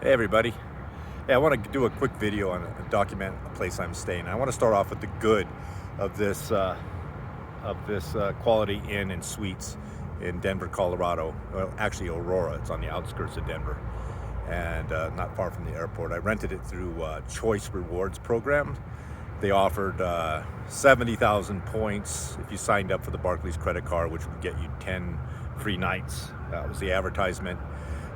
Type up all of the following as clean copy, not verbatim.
Hey everybody. Hey, I want to do a quick video on document a place I'm staying. I want to start off with the good of this Quality Inn and Suites in Denver, Colorado. Well, actually Aurora. It's on the outskirts of Denver and not far from the airport. I rented it through Choice Rewards program. They offered 70,000 points if you signed up for the Barclays credit card, which would get you 10 free nights. That was the advertisement.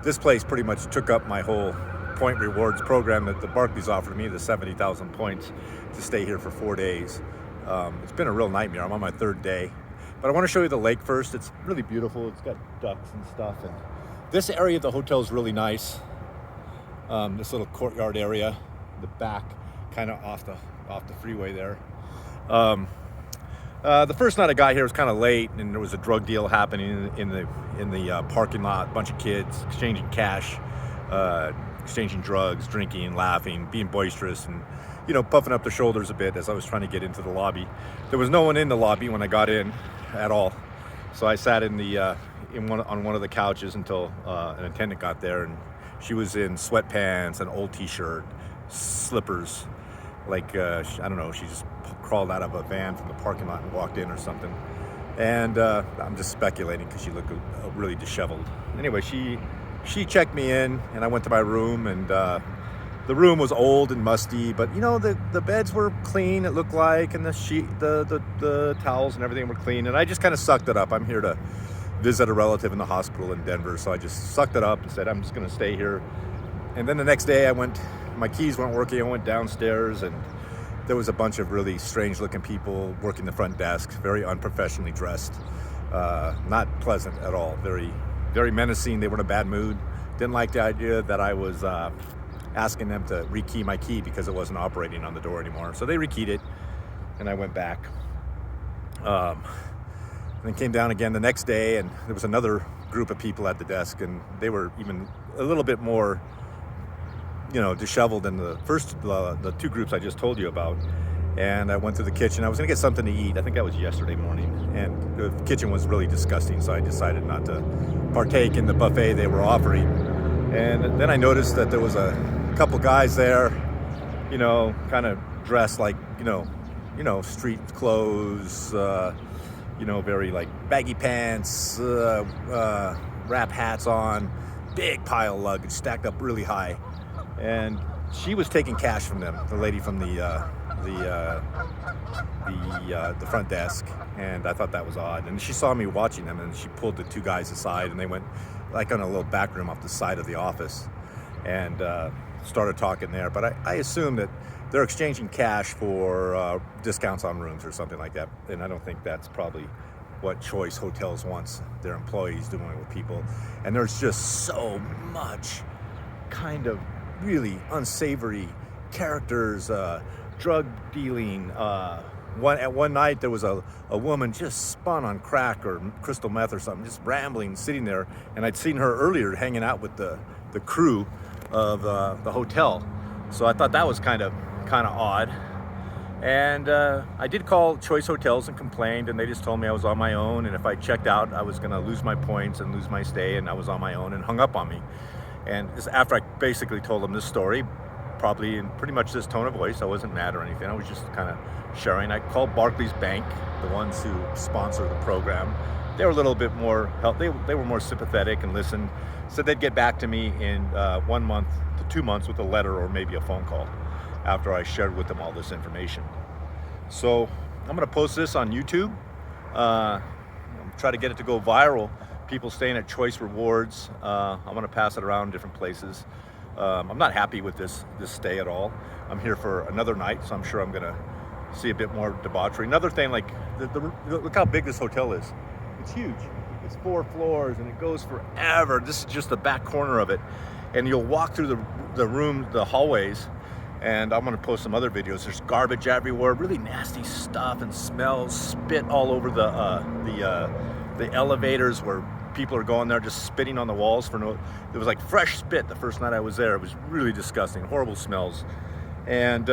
This place pretty much took up my whole point rewards program that the Barclays offered me, the 70,000 points to stay here for 4 days. It's been a real nightmare. I'm on my third day, but I want to show you the lake first. It's really beautiful. It's got ducks and stuff, and this area of the hotel is really nice. This little courtyard area, the back, kind of off the freeway there. The first night I got here was kind of late, and there was a drug deal happening in the parking lot. A bunch of kids exchanging cash, exchanging drugs, drinking, laughing, being boisterous, and puffing up their shoulders a bit as I was trying to get into the lobby. There was no one in the lobby when I got in at all, so I sat on one of the couches until an attendant got there, and she was in sweatpants, an old T-shirt, slippers. Like, I don't know, she just crawled out of a van from the parking lot and walked in or something. And I'm just speculating because she looked really disheveled. Anyway, she checked me in, and I went to my room, and the room was old and musty, but the beds were clean, it looked like, and the towels and everything were clean, and I just kind of sucked it up. I'm here to visit a relative in the hospital in Denver, so I just sucked it up and said I'm just going to stay here. And then the next day my keys weren't working. I went downstairs, and there was a bunch of really strange looking people working the front desk, very unprofessionally dressed, not pleasant at all, very, very menacing. They were in a bad mood. Didn't like the idea that I was asking them to rekey my key because it wasn't operating on the door anymore. So they rekeyed it, and I went back. And then came down again the next day, and there was another group of people at the desk, and they were even a little bit more disheveled than the two groups I just told you about. And I went to the kitchen. I was gonna get something to eat. I think that was yesterday morning, and the kitchen was really disgusting, so I decided not to partake in the buffet they were offering. And then I noticed that there was a couple guys there, kind of dressed like street clothes, very like baggy pants, wrap hats on, big pile of luggage stacked up really high. And she was taking cash from them, the lady from the front desk, and I thought that was odd. And she saw me watching them, and she pulled the two guys aside, and they went like on a little back room off the side of the office, and started talking there. But I assume that they're exchanging cash for discounts on rooms or something like that, and I don't think that's probably what Choice Hotels wants their employees doing with people. And there's just so much kind of really unsavory characters, drug dealing. One night there was a woman just spun on crack or crystal meth or something, just rambling, sitting there, and I'd seen her earlier hanging out with the crew of the hotel. So I thought that was kind of odd. And I did call Choice Hotels and complained, and they just told me I was on my own, and if I checked out I was gonna lose my points and lose my stay, and I was on my own, and hung up on me. And after I basically told them this story, probably in pretty much this tone of voice, I wasn't mad or anything. I was just kind of sharing. I called Barclays Bank, the ones who sponsor the program. They were a little bit more help. They were more sympathetic and listened. Said they'd get back to me in 1 month to 2 months with a letter or maybe a phone call after I shared with them all this information. So I'm going to post this on YouTube. Try to get it to go viral. People staying at Choice Rewards. I'm gonna pass it around different places. I'm not happy with this stay at all. I'm here for another night, so I'm sure I'm gonna see a bit more debauchery. Another thing, like look how big this hotel is. It's huge. It's 4 floors, and it goes forever. This is just the back corner of it, and you'll walk through the hallways. And I'm gonna post some other videos. There's garbage everywhere, really nasty stuff, and smells, spit all over the elevators where people are going there, just spitting on the walls there was like fresh spit the first night I was there. It was really disgusting, horrible smells. And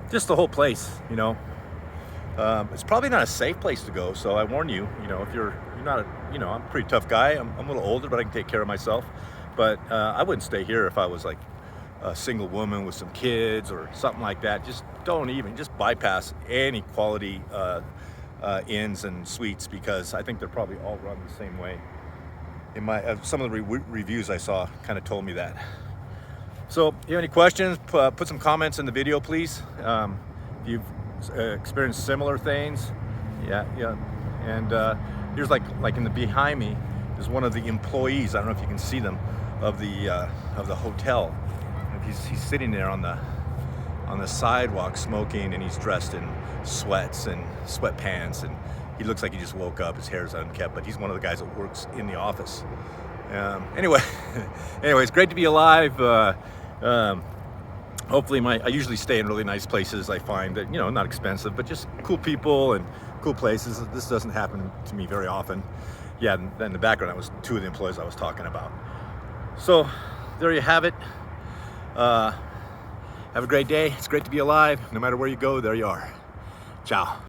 just the whole place, it's probably not a safe place to go. So I warn you, if you're not I'm a pretty tough guy. I'm a little older, but I can take care of myself. But I wouldn't stay here if I was like a single woman with some kids or something like that. Just don't even, just bypass any quality inns and suites, because I think they're probably all run the same way. In my some of the reviews I saw kind of told me that. So if you have any questions, put some comments in the video, please. If you've experienced similar things, yeah. And here's like in the behind me is one of the employees. I don't know if you can see them, of the hotel. He's sitting there on the sidewalk smoking, and he's dressed in sweats and sweatpants, and he looks like he just woke up. His hair's unkempt, but he's one of the guys that works in the office. Anyway, it's great to be alive. Hopefully I usually stay in really nice places. I find that, not expensive, but just cool people and cool places. This doesn't happen to me very often. Yeah, and then in the background, that was two of the employees I was talking about. So there you have it. Have a great day. It's great to be alive. No matter where you go, there you are. Ciao.